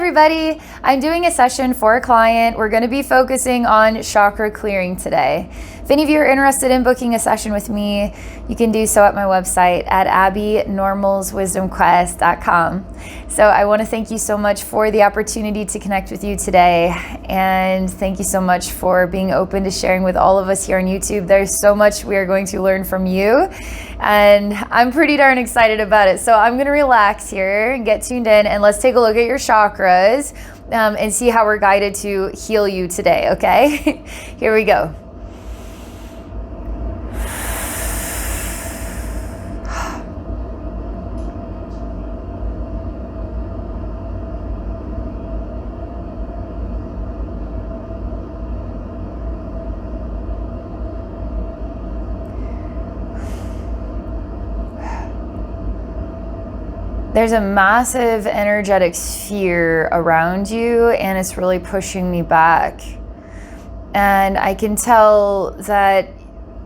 everybody. I'm doing a session for a client. We're going to be focusing on chakra clearing today. If any of you are interested in booking a session with me, you can do so at my website at abbeynormalswisdomquest.com. So I want to thank you so much for the opportunity to connect with you today. And thank you so much for being open to sharing with all of us here on YouTube. There's so much we are going to learn from you. And I'm pretty darn excited about it. So I'm going to relax here and get tuned in, and let's take a look at your chakras and see how we're guided to heal you today, okay? Here we go. There's a massive energetic sphere around you, and it's really pushing me back. And I can tell that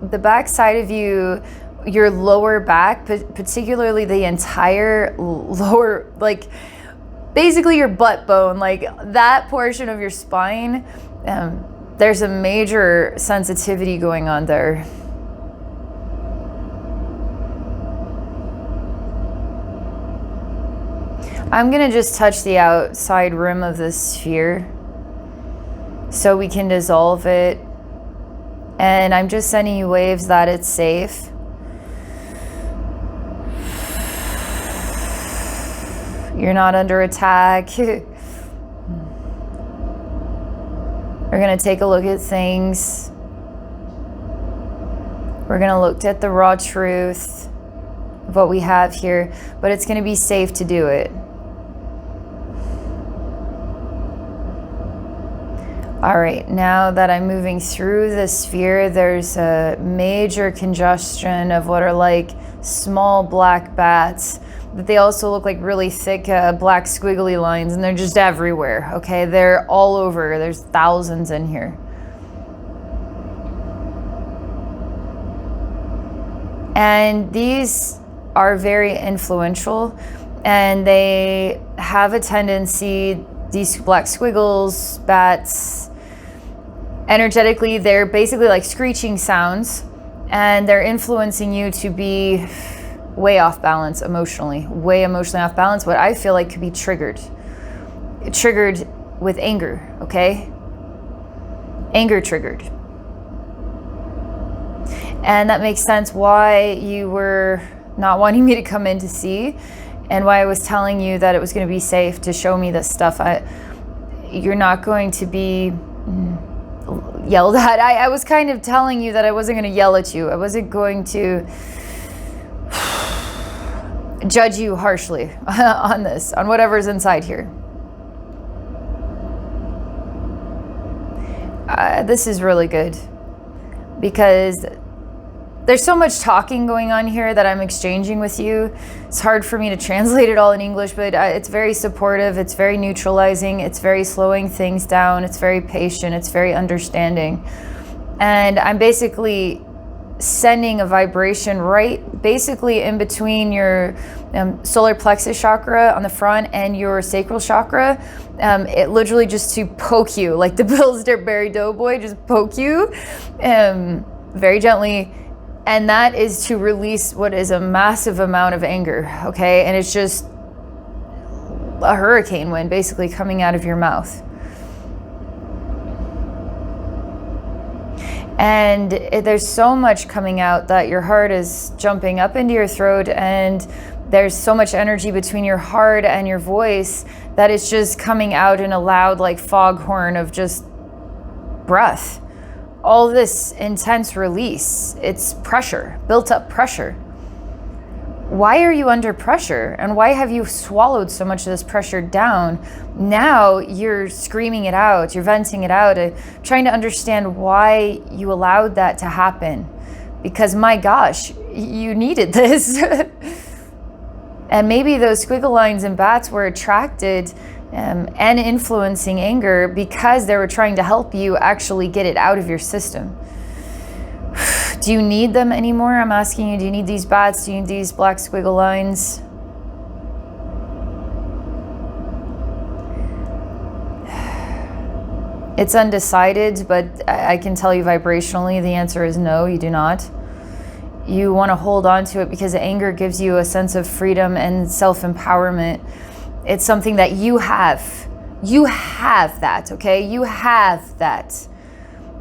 the back side of you, your lower back, particularly the entire lower, like basically your butt bone, like that portion of your spine, there's a major sensitivity going on there. I'm going to just touch the outside rim of this sphere so we can dissolve it. And I'm just sending you waves that it's safe. You're not under attack. We're going to take a look at things. We're going to look at the raw truth of what we have here, but it's going to be safe to do it. All right, now that I'm moving through the sphere, there's a major congestion of what are like small black bats, but they also look like really thick black squiggly lines, and they're just everywhere, okay? They're all over. There's thousands in here. And these are very influential, and they have a tendency, these black squiggles, bats, energetically, they're basically like screeching sounds, and they're influencing you to be way off balance emotionally, way emotionally off balance. What I feel like could be triggered with anger, okay? Anger triggered. And that makes sense why you were not wanting me to come in to see, and why I was telling you that it was going to be safe to show me this stuff. You're not going to be yelled at. I was kind of telling you that I wasn't going to yell at you. I wasn't going to judge you harshly on this, on whatever's inside here. This is really good because there's so much talking going on here that I'm exchanging with you. It's hard for me to translate it all in English, but it's very supportive, it's very neutralizing, it's very slowing things down, it's very patient, it's very understanding. And I'm basically sending a vibration right basically in between your solar plexus chakra on the front and your sacral chakra. It literally just to poke you, like the Pillsbury Doughboy, just poke you very gently. And that is to release what is a massive amount of anger, okay? And it's just a hurricane wind basically coming out of your mouth. And there's so much coming out that your heart is jumping up into your throat, and there's so much energy between your heart and your voice that it's just coming out in a loud like foghorn of just breath. All this intense release, it's pressure, built up pressure. Why are you under pressure? And why have you swallowed so much of this pressure down? Now you're screaming it out, you're venting it out, trying to understand why you allowed that to happen. Because my gosh, you needed this. And maybe those squiggle lines and bats were attracted and influencing anger because they were trying to help you actually get it out of your system. Do you need them anymore? I'm asking you, do you need these bats? Do you need these black squiggle lines? It's undecided, but I can tell you vibrationally, the answer is no, you do not. You want to hold on to it because anger gives you a sense of freedom and self-empowerment. It's something that you have. You have that, okay? You have that.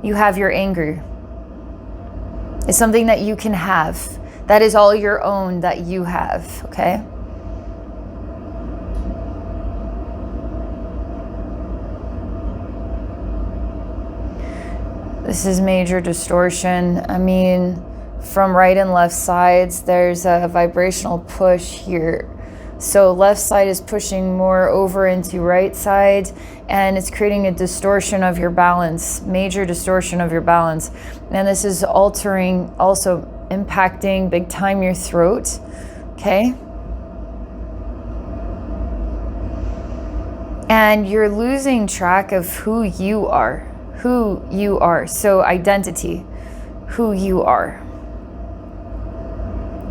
You have your anger. It's something that you can have. That is all your own that you have, okay? This is major distortion. I mean, from right and left sides, there's a vibrational push here. So left side is pushing more over into right side, and it's creating a distortion of your balance, major distortion of your balance. And this is altering, also impacting big time your throat, okay? And you're losing track of who you are. Who you are. So identity, who you are.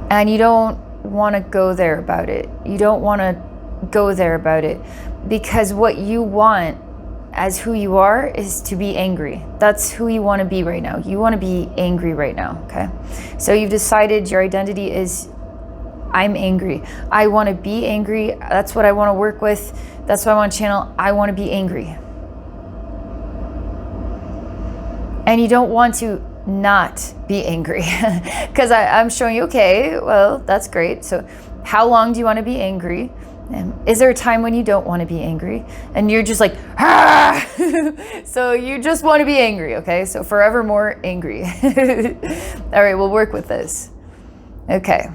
And you don't want to go there about it. You don't want to go there about it because what you want as who you are is to be angry. That's who you want to be right now. You want to be angry right now, okay? So you've decided your identity is I'm angry. I want to be angry. That's what I want to work with. That's what I want to channel. I want to be angry. And you don't want to not be angry because I'm showing you, okay, well, that's great. So how long do you want to be angry? And is there a time when you don't want to be angry? And you're just like, ah! So you just want to be angry, okay? So forevermore angry. All right, we'll work with this. Okay.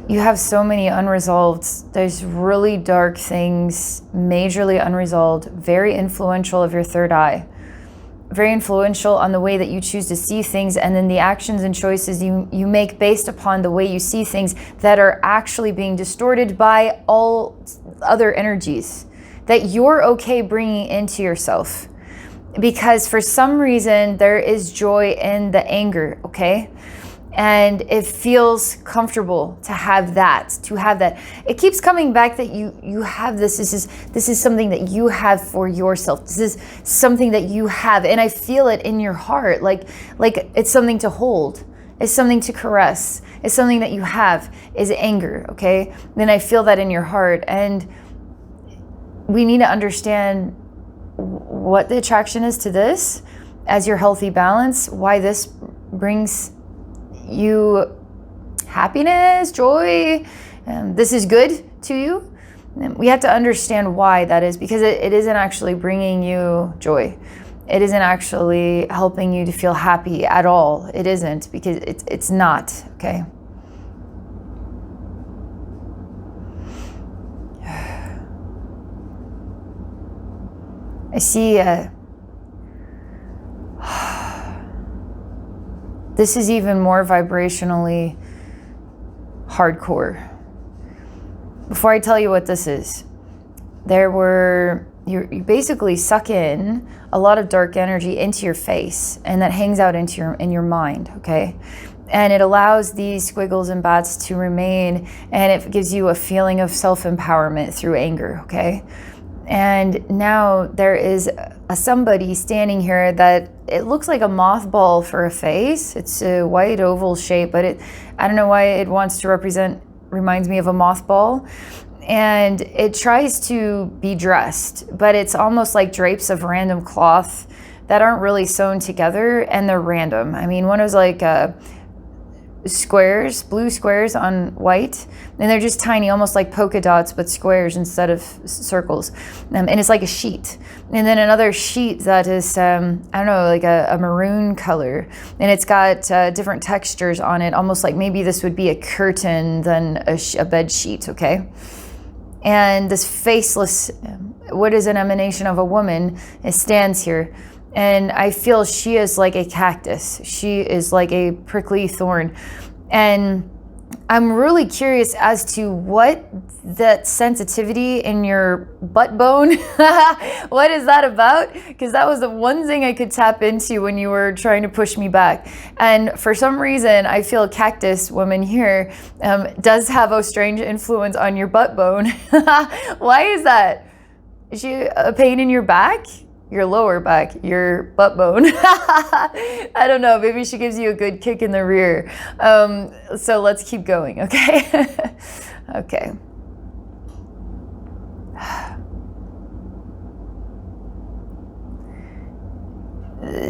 You have so many unresolved, there's really dark things, majorly unresolved, very influential of your third eye. Very influential on the way that you choose to see things, and then the actions and choices you make based upon the way you see things that are actually being distorted by all other energies that you're okay bringing into yourself. Because for some reason, there is joy in the anger, okay? And it feels comfortable to have that, It keeps coming back that you have this. This is something that you have for yourself. This is something that you have. And I feel it in your heart, like it's something to hold. It's something to caress. It's something that you have is anger, okay? Then I feel that in your heart. And we need to understand what the attraction is to this as your healthy balance, why this brings you happiness, joy, this is good to you. And we have to understand why that is, because it isn't actually bringing you joy. It isn't actually helping you to feel happy at all. It isn't, because it's not, okay? I see this is even more vibrationally hardcore. Before I tell you what this is, you basically suck in a lot of dark energy into your face, and that hangs out in your mind, okay? And it allows these squiggles and bats to remain, and it gives you a feeling of self-empowerment through anger, okay? And now there is somebody standing here that it looks like a mothball for a face. It's a white oval shape, but I don't know why it wants to reminds me of a mothball. And it tries to be dressed, but it's almost like drapes of random cloth that aren't really sewn together, and they're random. I mean, one was like squares, blue squares on white, and they're just tiny, almost like polka dots, but squares instead of circles. And it's like a sheet. And then another sheet that is, I don't know, like a maroon color, and it's got different textures on it, almost like maybe this would be a curtain than a bed sheet, okay? And this faceless, what is an emanation of a woman, it stands here. And I feel she is like a cactus. She is like a prickly thorn. And I'm really curious as to what that sensitivity in your butt bone, what is that about? Because that was the one thing I could tap into when you were trying to push me back. And for some reason, I feel cactus woman here does have a strange influence on your butt bone. Why is that? Is she a pain in your back? Your lower back, your butt bone. I don't know, maybe she gives you a good kick in the rear. So let's keep going, okay? Okay.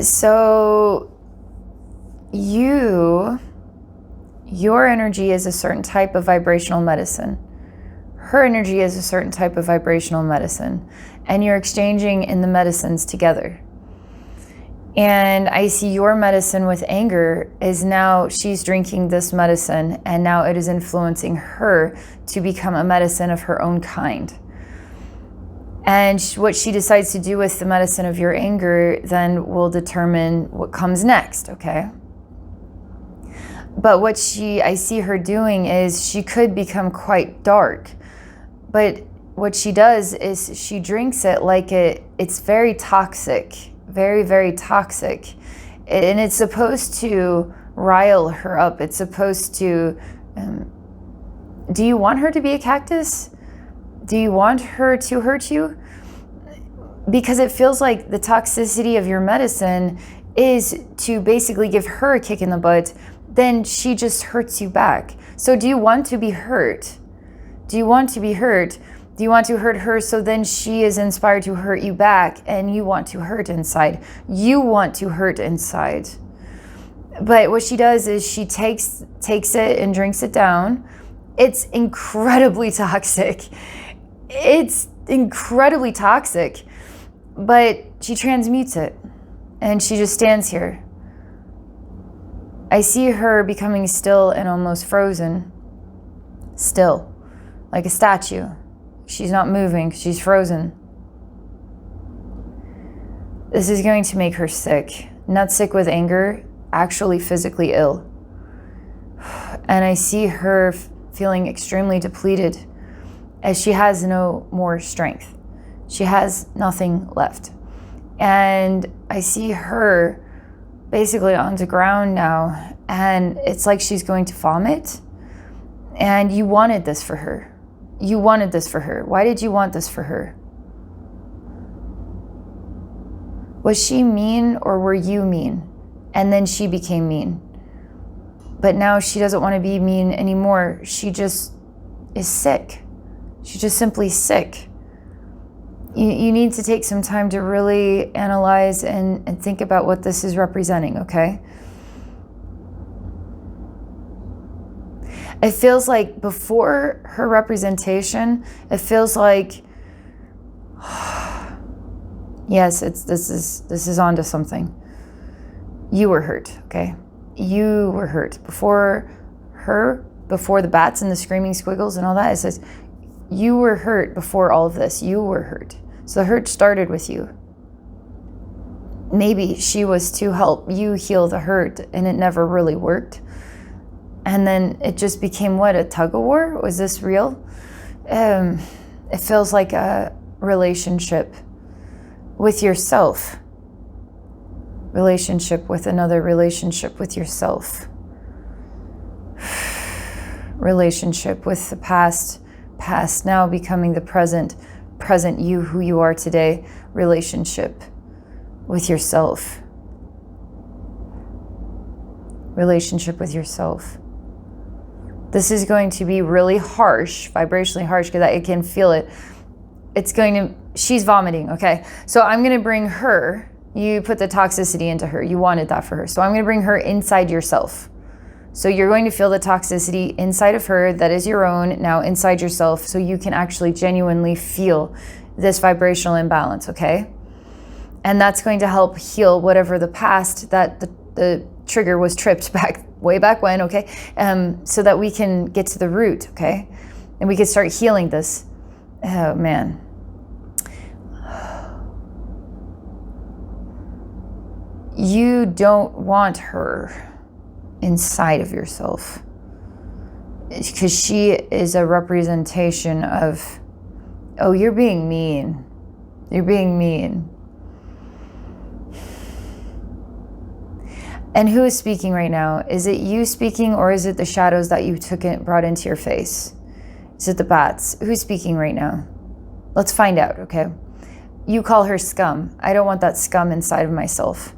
So your energy is a certain type of vibrational medicine. Her energy is a certain type of vibrational medicine, and you're exchanging in the medicines together. And I see your medicine with anger is now she's drinking this medicine, and now it is influencing her to become a medicine of her own kind. And what she decides to do with the medicine of your anger then will determine what comes next, okay? But what I see her doing is she could become quite dark. But what she does is she drinks it like it's very toxic, very, very toxic. And it's supposed to rile her up. It's supposed to, do you want her to be a cactus? Do you want her to hurt you? Because it feels like the toxicity of your medicine is to basically give her a kick in the butt, then she just hurts you back. So do you want to be hurt? Do you want to be hurt? Do you want to hurt her so then she is inspired to hurt you back and you want to hurt inside? You want to hurt inside. But what she does is she takes it and drinks it down. It's incredibly toxic. It's incredibly toxic. But she transmutes it and she just stands here. I see her becoming still and almost frozen. Still. Like a statue. She's not moving, she's frozen. This is going to make her sick. Not sick with anger, actually physically ill. And I see her feeling extremely depleted as she has no more strength. She has nothing left. And I see her basically on the ground now, and it's like she's going to vomit. And you wanted this for her. You wanted this for her. Why did you want this for her? Was she mean or were you mean? And then she became mean. But now she doesn't want to be mean anymore. She just is sick. She's just simply sick. You need to take some time to really analyze and think about what this is representing, okay? It feels like before her representation, it feels like, yes, this is onto something. You were hurt, okay? You were hurt. Before the bats and the screaming squiggles and all that, it says, you were hurt before all of this. You were hurt. So the hurt started with you. Maybe she was to help you heal the hurt and it never really worked. And then it just became what, a tug of war? Was this real? It feels like a relationship with yourself. Relationship with another relationship with yourself. Relationship with the past now becoming the present you, who you are today. Relationship with yourself. Relationship with yourself. This is going to be really harsh, vibrationally harsh, because I can feel it. She's vomiting, okay? So I'm going to bring her, you put the toxicity into her. You wanted that for her. So I'm going to bring her inside yourself. So you're going to feel the toxicity inside of her that is your own, now inside yourself, so you can actually genuinely feel this vibrational imbalance, okay? And that's going to help heal whatever the past that the trigger was tripped way back when, okay? So that we can get to the root, okay? And we can start healing this. Oh, man. You don't want her inside of yourself. because she is a representation of, oh, you're being mean. You're being mean. And who is speaking right now? Is it you speaking, or is it the shadows that you brought into your face? Is it the bats? Who's speaking right now? Let's find out, okay? You call her scum. I don't want that scum inside of myself.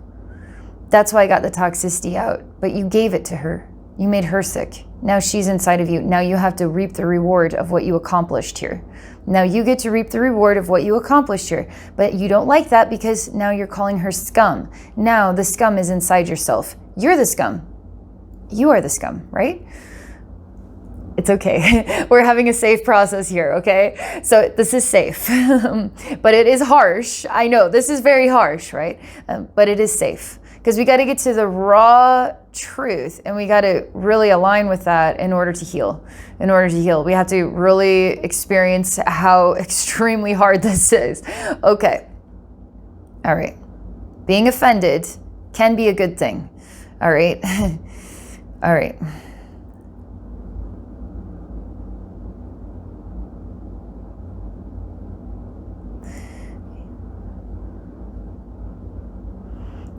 That's why I got the toxicity out. But you gave it to her. You made her sick. Now she's inside of you. Now you have to reap the reward of what you accomplished here. Now you get to reap the reward of what you accomplished here. But you don't like that because now you're calling her scum. Now the scum is inside yourself. You're the scum. You are the scum, right? It's okay. We're having a safe process here, okay? So this is safe, but it is harsh. I know this is very harsh, right? But it is safe because we got to get to the raw truth, and we got to really align with that in order to heal. In order to heal, we have to really experience how extremely hard this is. Okay. All right. Being offended can be a good thing. All right. All right.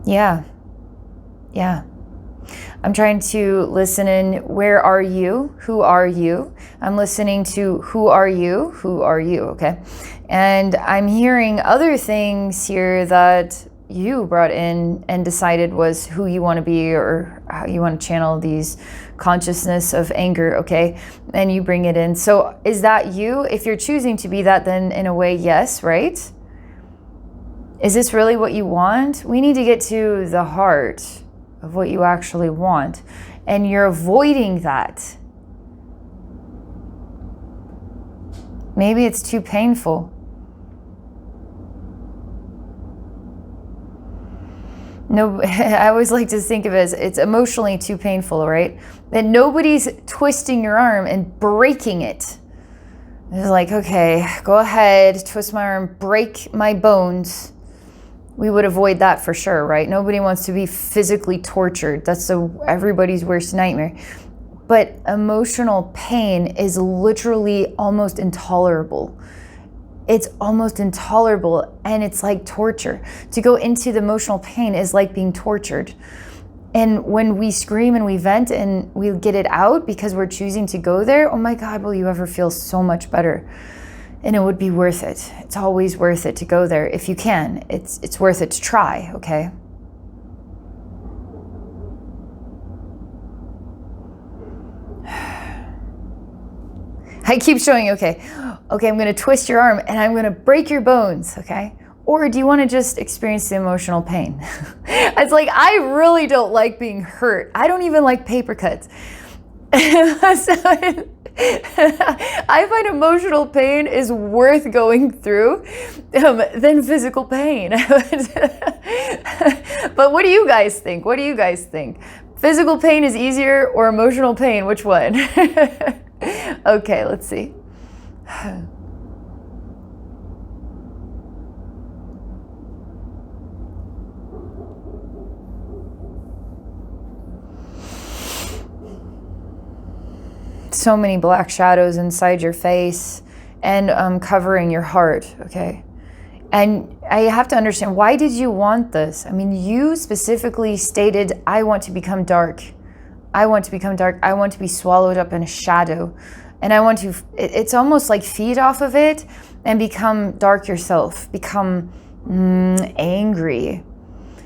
Yeah. I'm trying to listen in. Where are you? Who are you? I'm listening to who are you? Who are you? Okay. And I'm hearing other things here that you brought in and decided was who you want to be, or how you want to channel these consciousness of anger. Okay. And you bring it in. So is that you? If you're choosing to be that, then in a way, yes, right? Is this really what you want? We need to get to the heart of what you actually want. And you're avoiding that. Maybe it's too painful. No, I always like to think of it as it's emotionally too painful, right? That nobody's twisting your arm and breaking it. It's like, okay, go ahead, twist my arm, break my bones. We would avoid that for sure, right? Nobody wants to be physically tortured. That's everybody's worst nightmare. But emotional pain is literally almost intolerable. It's almost intolerable, and it's like torture. To go into the emotional pain is like being tortured. And when we scream and we vent and we get it out because we're choosing to go there, oh my God, will you ever feel so much better? And it would be worth it. It's always worth it to go there if you can. It's worth it to try, okay? I keep showing, okay, I'm going to twist your arm and I'm going to break your bones, okay? Or do you want to just experience the emotional pain? It's like, I really don't like being hurt. I don't even like paper cuts. I find emotional pain is worth going through than physical pain. But what do you guys think? What do you guys think? Physical pain is easier or emotional pain? Which one? Okay, let's see. So many black shadows inside your face and covering your heart, okay? And I have to understand, why did you want this? I mean, you specifically stated, I want to become dark. I want to become dark. I want to be swallowed up in a shadow. And I want to, it's almost like feed off of it and become dark yourself. Become angry.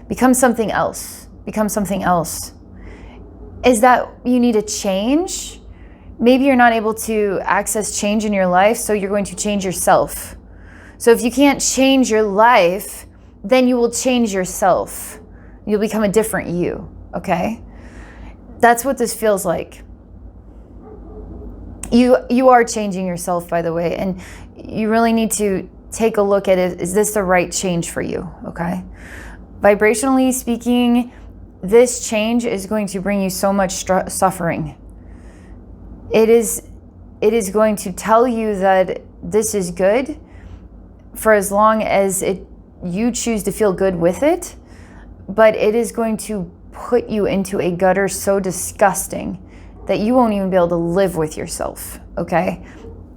Become something else. Become something else. Is that you need a change? Maybe you're not able to access change in your life, so you're going to change yourself. So if you can't change your life, then you will change yourself. You'll become a different you, okay? That's what this feels like. You are changing yourself, by the way, and you really need to take a look at it. Is this the right change for you, okay? Vibrationally speaking, this change is going to bring you so much suffering. It is going to tell you that this is good for as long as you choose to feel good with it, but it is going to put you into a gutter so disgusting that you won't even be able to live with yourself, okay?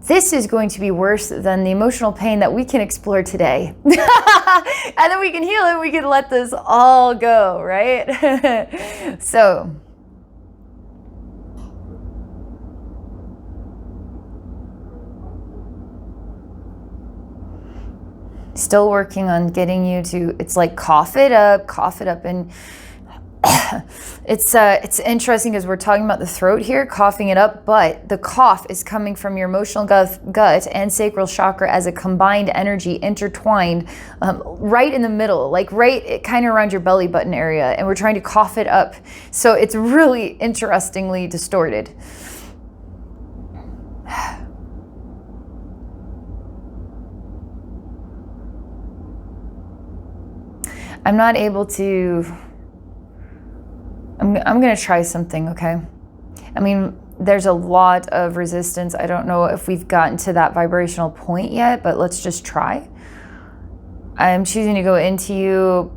This is going to be worse than the emotional pain that we can explore today. And then we can heal it, we can let this all go, right? So, still working on getting you to, it's like cough it up, and it's interesting because we're talking about the throat here, coughing it up, but the cough is coming from your emotional gut and sacral chakra as a combined energy, intertwined, right in the middle, like right kind of around your belly button area, and we're trying to cough it up. So it's really interestingly distorted. I'm not able to, I'm going to try something, okay? I mean, there's a lot of resistance. I don't know if we've gotten to that vibrational point yet, but let's just try. I'm choosing to go into you.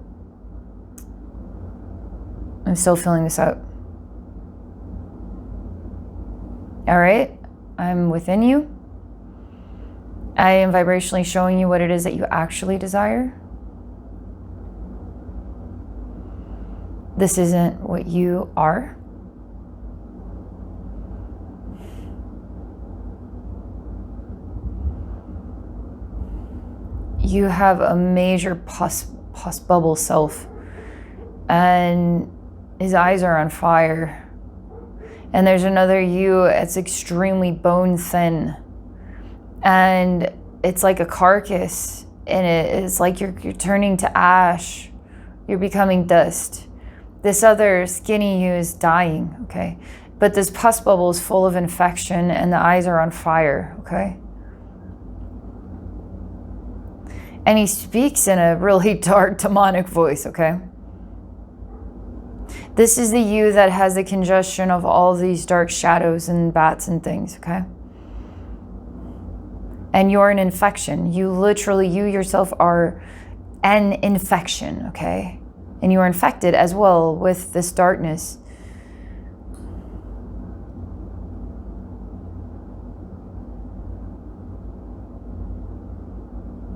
I'm still filling this out. All right, I'm within you. I am vibrationally showing you what it is that you actually desire. This isn't what you are. You have a major pus bubble self, and his eyes are on fire. And there's another you, it's extremely bone thin, and it's like a carcass, and it's like you're turning to ash. You're becoming dust. This other skinny you is dying, okay? But this pus bubble is full of infection and the eyes are on fire, okay? And he speaks in a really dark, demonic voice, okay? This is the you that has the congestion of all these dark shadows and bats and things, okay? And you're an infection. You literally, you yourself are an infection, okay? And you are infected as well with this darkness.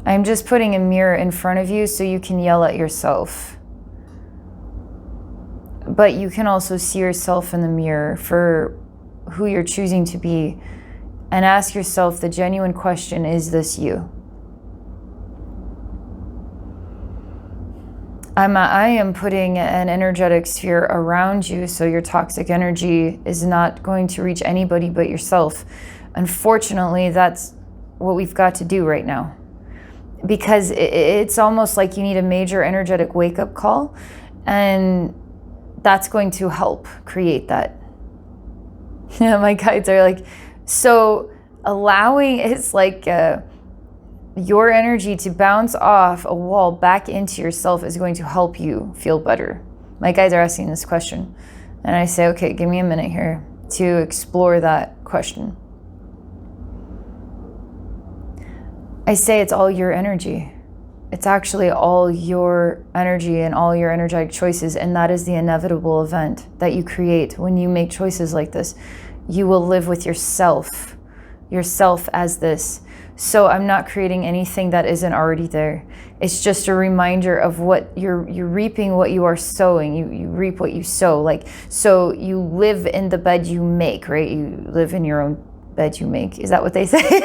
I'm just putting a mirror in front of you so you can yell at yourself. But you can also see yourself in the mirror for who you're choosing to be, and ask yourself the genuine question, is this you? I am putting an energetic sphere around you so your toxic energy is not going to reach anybody but yourself. Unfortunately, that's what we've got to do right now. Because it's almost like you need a major energetic wake-up call, and that's going to help create that. Yeah, my guides are like, so allowing, it's like your energy to bounce off a wall back into yourself is going to help you feel better. My guides are asking this question. And I say, okay, give me a minute here to explore that question. I say it's all your energy. It's actually all your energy and all your energetic choices, and that is the inevitable event that you create when you make choices like this. You will live with yourself as this. So I'm not creating anything that isn't already there. It's just a reminder of what you're reaping, what you are sowing. You reap what you sow. Like, so you live in the bed you make, right? You live in your own bed you make. Is that what they say?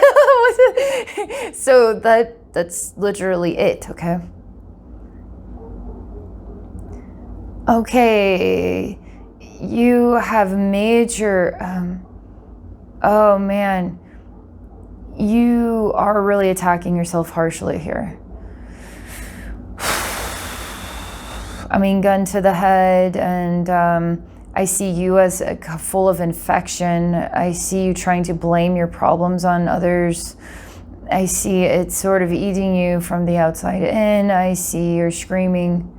So that's literally it, okay? Okay, you have major, oh man, you are really attacking yourself harshly here. I mean, gun to the head, and I see you as full of infection. I see you trying to blame your problems on others. I see it sort of eating you from the outside in. I see you're screaming.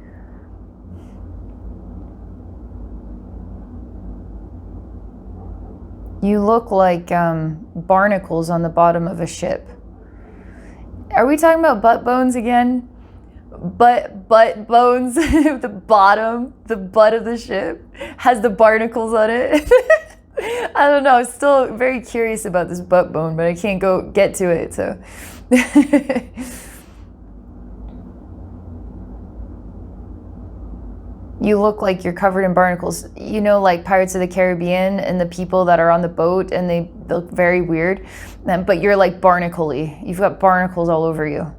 You look like barnacles on the bottom of a ship. Are we talking about butt bones again? Butt bones, the bottom, the butt of the ship has the barnacles on it. I don't know. I'm still very curious about this butt bone, but I can't get to it. So, you look like you're covered in barnacles. You know, like Pirates of the Caribbean and the people that are on the boat and they look very weird, but you're like barnacle-y. You've got barnacles all over you.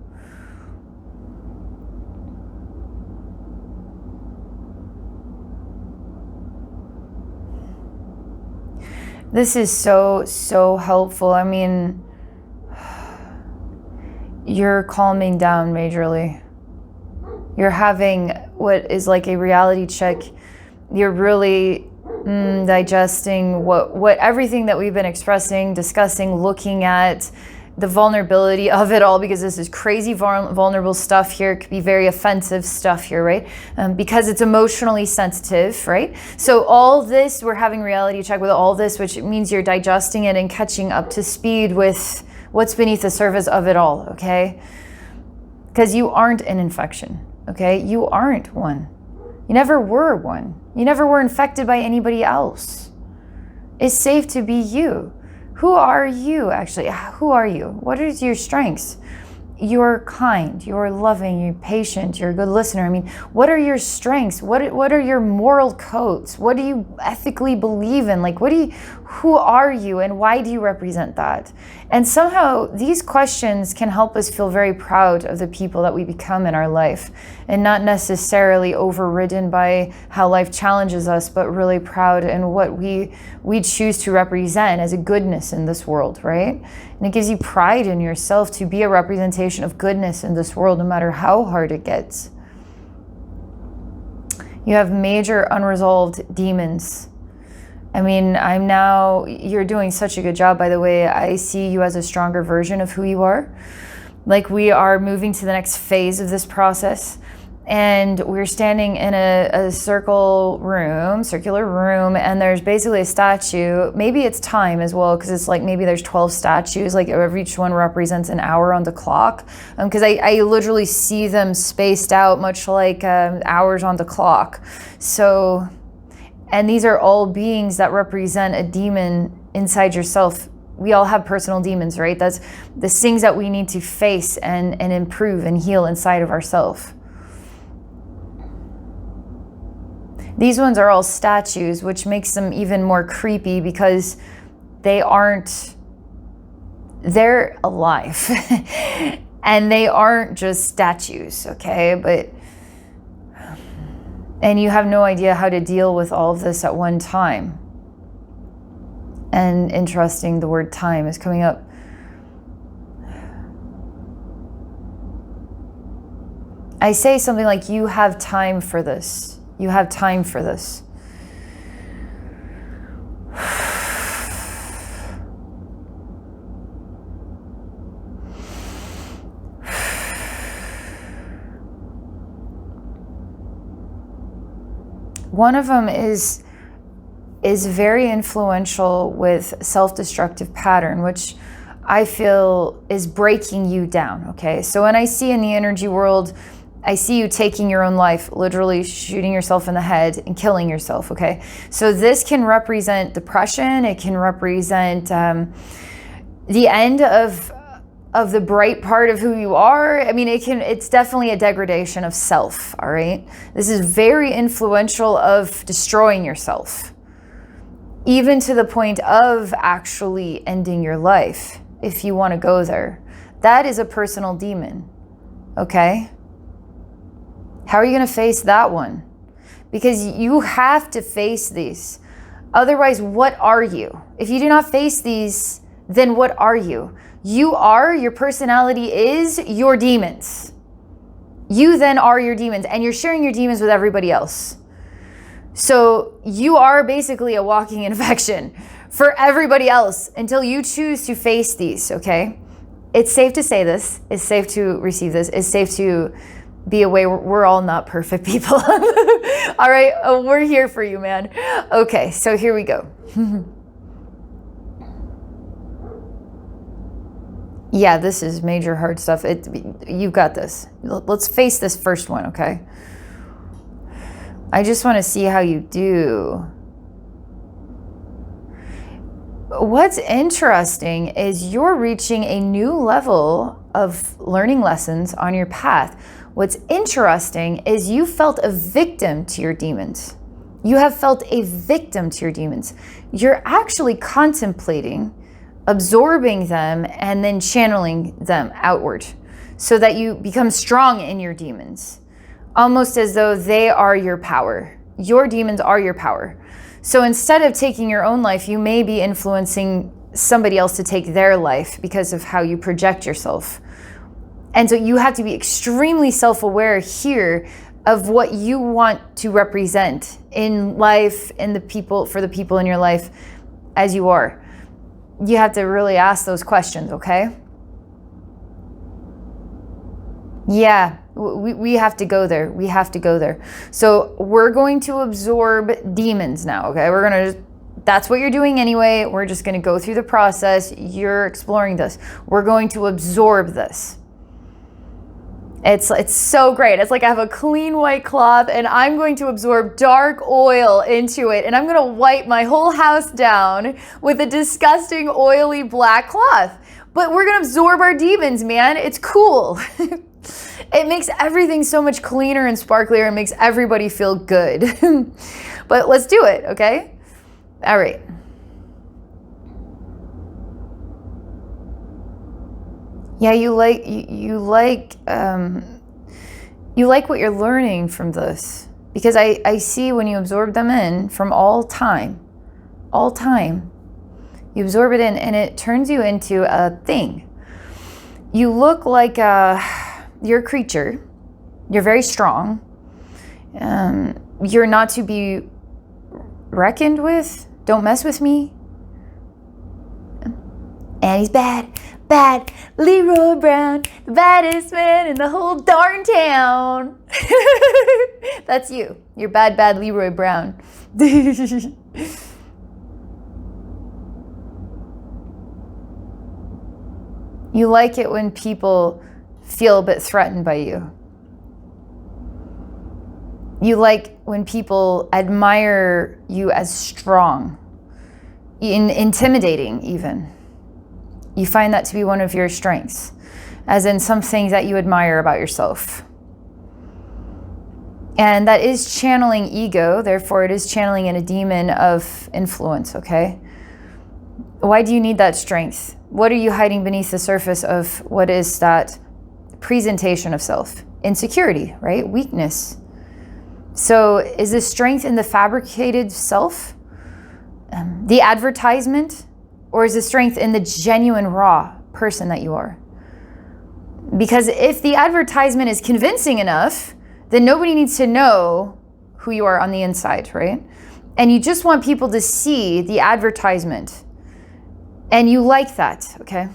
This is so, so helpful. I mean, you're calming down majorly. You're having what is like a reality check. You're really digesting what everything that we've been expressing, discussing, looking at, the vulnerability of it all, because this is crazy vulnerable stuff here. It could be very offensive stuff here, right? Because it's emotionally sensitive, right? So all this, we're having reality check with all this, which means you're digesting it and catching up to speed with what's beneath the surface of it all, okay? Because you aren't an infection, okay? You aren't one. You never were one. You never were infected by anybody else. It's safe to be you. Who are you, actually? Who are you? What is your strengths? You're kind, you're loving, you're patient, you're a good listener. I mean, what are your strengths? What are your moral codes? What do you ethically believe in? Like, who are you and why do you represent that? And somehow these questions can help us feel very proud of the people that we become in our life, and not necessarily overridden by how life challenges us, but really proud in what we choose to represent as a goodness in this world, right? And it gives you pride in yourself to be a representation of goodness in this world, no matter how hard it gets. You have major unresolved demons. I mean, you're doing such a good job, by the way. I see you as a stronger version of who you are. Like, we are moving to the next phase of this process. And we're standing in a circular room, and there's basically a statue. Maybe it's time as well, because it's like maybe there's 12 statues, like each one represents an hour on the clock. Because I literally see them spaced out, much like hours on the clock. So, and these are all beings that represent a demon inside yourself. We all have personal demons, right? That's the things that we need to face and improve and heal inside of ourselves. These ones are all statues, which makes them even more creepy because they're alive. And they aren't just statues, okay? And you have no idea how to deal with all of this at one time. And interesting, the word time is coming up. I say something like, you have time for this. You have time for this. One of them is very influential with self-destructive pattern, which I feel is breaking you down, okay? So when I see in the energy world, I see you taking your own life, literally shooting yourself in the head and killing yourself, okay? So this can represent depression. It can represent the end of the bright part of who you are. I mean, it's definitely a degradation of self, all right? This is very influential of destroying yourself, even to the point of actually ending your life, if you want to go there. That is a personal demon, okay? How are you going to face that one? Because you have to face these. Otherwise, what are you? If you do not face these, then what are you? Your personality is your demons. You then are your demons, and you're sharing your demons with everybody else. So you are basically a walking infection for everybody else until you choose to face these, okay? It's safe to say this. It's safe to receive this. It's safe to be away. We're all not perfect people. All right, we're here for you, man. Okay, so here we go. Yeah, this is major hard stuff. You've got this. Let's face this first one, okay? I just want to see how you do. What's interesting is you're reaching a new level of learning lessons on your path. What's interesting is you felt a victim to your demons. You have felt a victim to your demons. You're actually contemplating absorbing them and then channeling them outward so that you become strong in your demons, almost as though they are your power. Your demons are your power. So instead of taking your own life, you may be influencing somebody else to take their life because of how you project yourself. And so you have to be extremely self-aware here of what you want to represent in life, in the people, for the people in your life as you are. You have to really ask those questions, okay? Yeah, we have to go there. We have to go there. So we're going to absorb demons now, okay? That's what you're doing anyway. We're just going to go through the process. You're exploring this. We're going to absorb this. It's so great. It's like I have a clean white cloth and I'm going to absorb dark oil into it, and I'm going to wipe my whole house down with a disgusting oily black cloth. But we're going to absorb our demons, man. It's cool. It makes everything so much cleaner and sparklier and makes everybody feel good. But let's do it, okay? All right. Yeah, you like what you're learning from this, because I see when you absorb them in from all time, you absorb it in and it turns you into a thing. You look like you're a creature. You're very strong. You're not to be reckoned with. Don't mess with me. And he's bad. Leroy Brown, the baddest man in the whole darn town. That's you. You're bad Leroy Brown. You like it when people feel a bit threatened by you. You like when people admire you as strong, intimidating even. You find that to be one of your strengths, as in some things that you admire about yourself. And that is channeling ego, therefore it is channeling in a demon of influence, okay? Why do you need that strength? What are you hiding beneath the surface of what is that presentation of self? Insecurity, right? Weakness. So is the strength in the fabricated self? The advertisement? Or is the strength in the genuine, raw person that you are? Because if the advertisement is convincing enough, then nobody needs to know who you are on the inside, right? And you just want people to see the advertisement. And you like that, okay?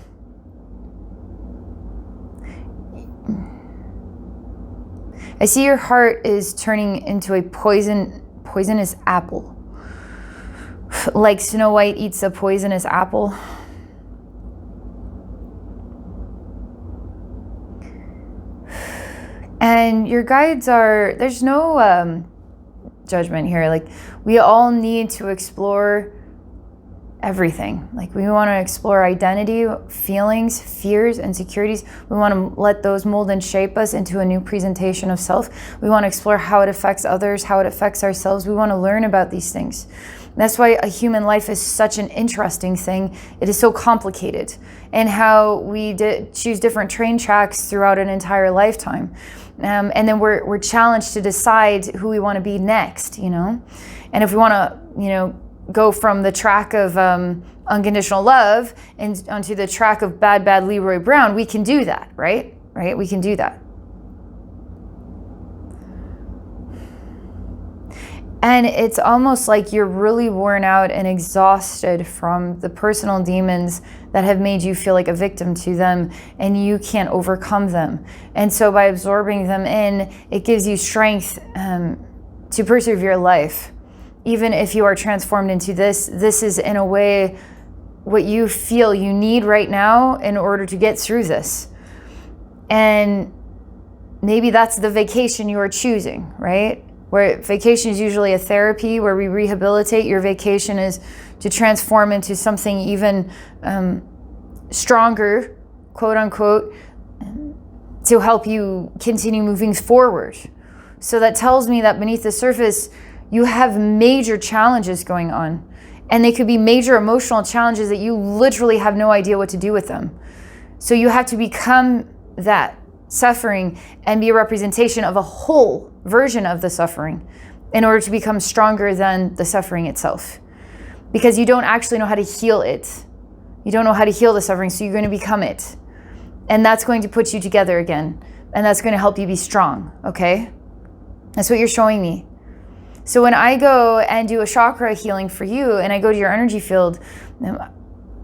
I see your heart is turning into a poisonous apple. Like Snow White eats a poisonous apple. And your guides are, there's no judgment here. Like, we all need to explore everything. Like, we want to explore identity, feelings, fears, insecurities. We want to let those mold and shape us into a new presentation of self. We want to explore how it affects others, how it affects ourselves. We want to learn about these things. That's why a human life is such an interesting thing. It is so complicated, and how we choose different train tracks throughout an entire lifetime. And then we're challenged to decide who we want to be next, you know? And if we want to, go from the track of unconditional love and onto the track of bad Leroy Brown, we can do that, right? Right? We can do that. And it's almost like you're really worn out and exhausted from the personal demons that have made you feel like a victim to them, and you can't overcome them. And so by absorbing them in, it gives you strength to persevere life. Even if you are transformed into this is in a way what you feel you need right now in order to get through this. And maybe that's the vacation you are choosing, right? Where vacation is usually a therapy where we rehabilitate, your vacation is to transform into something even stronger, quote unquote, to help you continue moving forward. So that tells me that beneath the surface, you have major challenges going on. And they could be major emotional challenges that you literally have no idea what to do with them. So you have to become that suffering and be a representation of a whole version of the suffering in order to become stronger than the suffering itself. Because you don't actually know how to heal it. You don't know how to heal the suffering, so you're going to become it. And that's going to put you together again. And that's going to help you be strong, okay? That's what you're showing me. So when I go and do a chakra healing for you and I go to your energy field,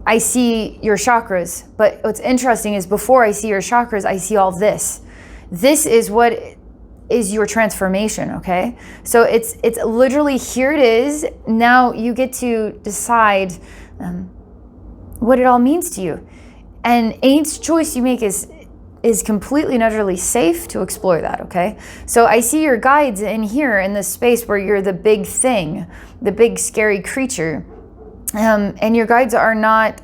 I see your chakras. But what's interesting is before I see your chakras, I see all this. This is what is your transformation, okay? So it's literally, here it is. Now you get to decide what it all means to you. And any choice you make is completely and utterly safe to explore that, okay? So I see your guides in here in this space where you're the big thing, the big scary creature. And your guides are not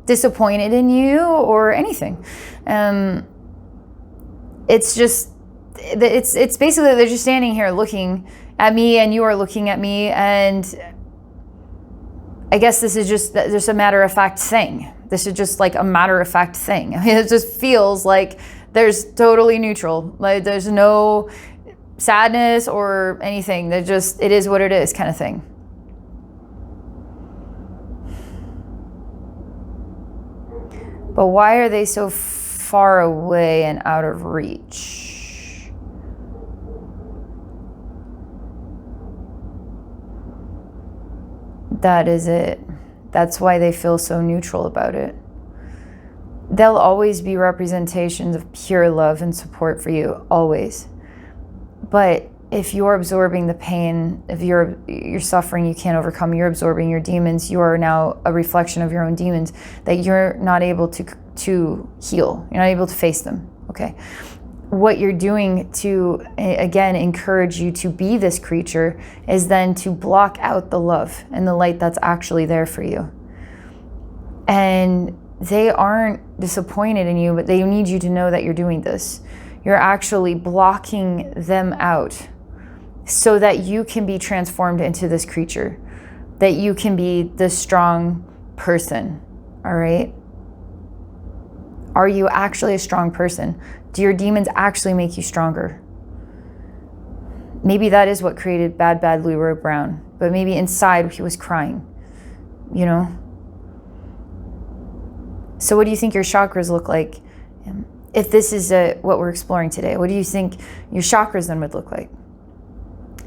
disappointed in you or anything. It's just, it's basically they're just standing here looking at me and you are looking at me, and I guess this is just a matter-of-fact thing. This is just like a matter-of-fact thing. I mean, it just feels like there's totally neutral. Like there's no sadness or anything. There's just, it is what it is kind of thing. But why are they so far away and out of reach? That is it. That's why they feel so neutral about it. They'll always be representations of pure love and support for you, always. But if you're absorbing the pain, if you're suffering you can't overcome, you're absorbing your demons, you are now a reflection of your own demons that you're not able to heal. You're not able to face them, okay? What you're doing to, again, encourage you to be this creature is then to block out the love and the light that's actually there for you. And they aren't disappointed in you, but they need you to know that you're doing this. You're actually blocking them out so that you can be transformed into this creature, that you can be the strong person, all right? Are you actually a strong person? Do your demons actually make you stronger? Maybe that is what created bad Leroy Brown, but maybe inside he was crying, you know? So what do you think your chakras look like? If this is what we're exploring today, what do you think your chakras then would look like?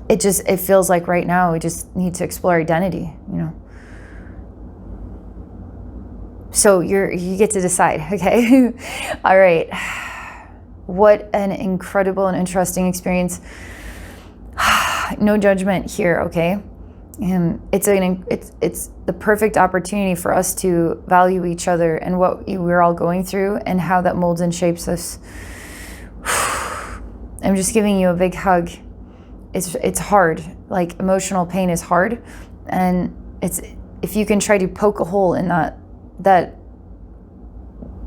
It feels like right now we just need to explore identity, you know? So you get to decide, okay? All right. What an incredible and interesting experience. No judgment here, okay? It's the perfect opportunity for us to value each other and what we're all going through and how that molds and shapes us. I'm just giving you a big hug. It's hard. Like, emotional pain is hard, and if you can try to poke a hole in that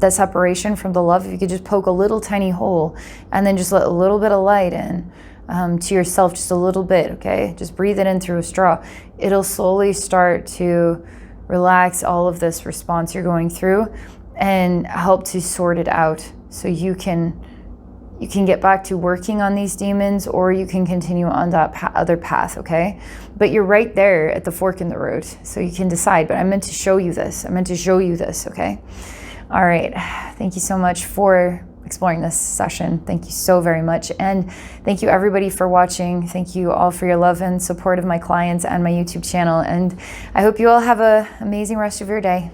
separation from the love, if you could just poke a little tiny hole and then just let a little bit of light in to yourself, just a little bit, okay? Just breathe it in through a straw. It'll slowly start to relax all of this response you're going through and help to sort it out so you can get back to working on these demons, or you can continue on that other path, okay? But you're right there at the fork in the road, so you can decide. But I meant to show you this. Okay? All right. Thank you so much for exploring this session. Thank you so very much. And thank you everybody for watching. Thank you all for your love and support of my clients and my YouTube channel. And I hope you all have an amazing rest of your day.